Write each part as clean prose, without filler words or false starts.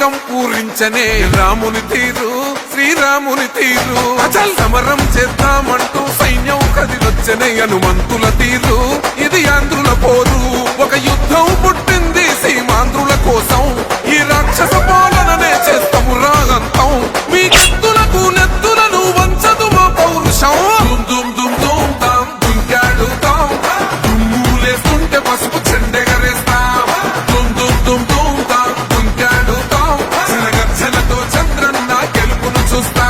కోరికం పూరించనే రాముని తీరు శ్రీరాముని తీరు అచల్ సమరం చేద్దామంటూ సైన్యం కదిలొచ్చనే హనుమంతుల తీరు ఇది ఆంధ్రుల పోరు ఒక యుద్ధం పుట్టింది సీమాంధ్రుల కోసం ఈ రాక్షస పాలననే చేస్తాము రాగంతం మీ కత్తులకు నెత్తులను వంచదు మా పౌరుషం దుమ్ దుమ్ దుమ్ తాం దుంకాడుతాం దుమ్ములేస్తుంటే పసుపు చెండెగరేస్తాం దుమ్ దుమ్ దుమ్ దుమ్ తాం దుంకాడుతాం జనగర్జనతో చంద్రన్న గెలుపును చూస్తాం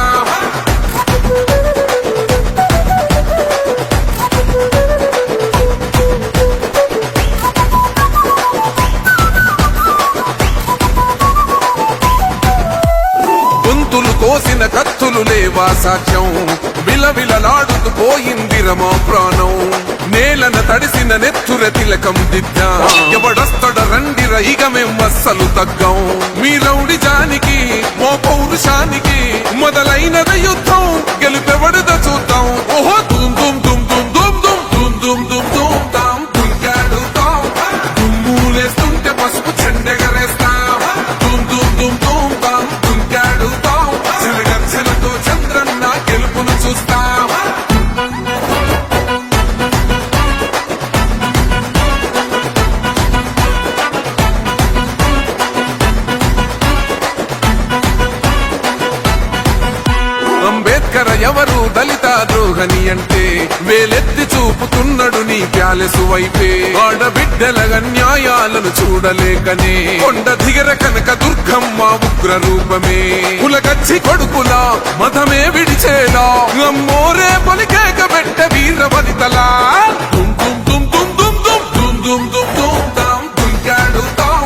గొంతులు కోసిన కత్తులు లేవా సాక్ష్యం విలవిలలాడుతూ పోయింది రమా ప్రాణం నేలన తడిసిన నెత్తుర తిలకం దిద్దా ఎవడొస్తడ రండిర ఇక మేం అస్సలు తగ్గం మీ రౌడి జానికి మో పౌరుషానికి మొదలైనద యుద్ధం గెలుపెవడద చూద్దాం ఓహో దుమ్ దుమ్ దుమ్ దుమ్ దుమ్ దుమ్ దుమ్ దుమ్ దుమ్ దుమ్ తాం దుంకాడుతాం దుమ్ములేస్తుంటే పసుపు చెండెగరేస్తాం దుమ్ దుమ్ దుమ్ దుమ్ తాం దుంకాడుతాం జనగర్జనతో చంద్రన్న గెలుపును చూస్తాం అంబేద్కర్ ఎవరు దళిత ద్రోహని అంటే వేలెత్తి చూపుతున్నాడు నీ ప్యాలెసు వైపే ఆడబిడ్డల న్యాయాలను చూడలేకనే కొండ దిగర కనక దుర్గమ్మ ఉగ్ర రూపమే కులగచ్చి కొడుకులా మతమే విడిచేలా అమ్మోరే పలికేక పెట్ట వీర వనితలా దుమ్ దుమ్ దుమ్ దుమ్ దుమ్ దుమ్ దుమ్ దుమ్ దుమ్ దుమ్ తాం దుంకాడుతాం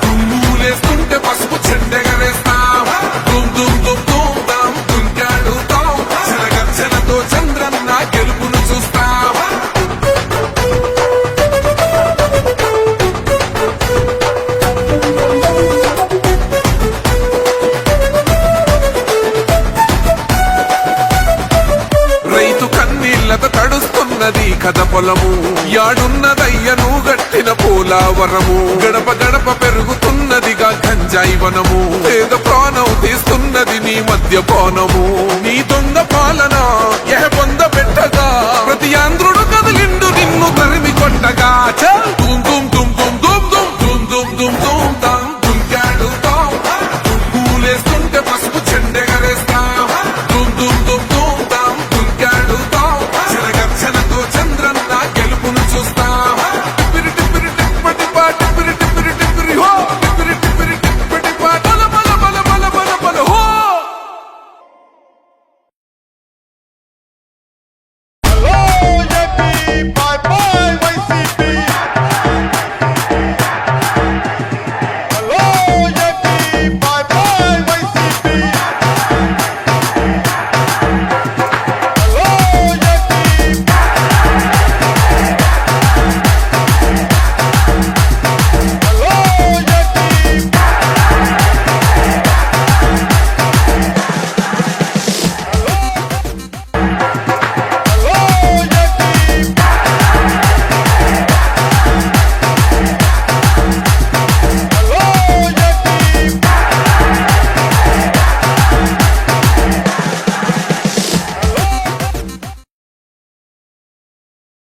దుమ్ములేస్తుంటే పసుపు చెండెగరేస్తాం దుమ్ దుమ్ దుమ్ దుమ్ తాం దుంకాడుతాం జనగర్జనతో చంద్రన్న గెలుపును చూస్తాం రైతు కన్నీళ్లతో తడుస్తున్నది కథ పొలము యాడున్నదయ్యను గట్టిన పోలావరము గడప గడప పెరుగుతున్నదిగా గంజాయి వనము పేద ప్రాణం తీస్తున్నది నీ మధ్య కోనము నీ దొంగ పాలన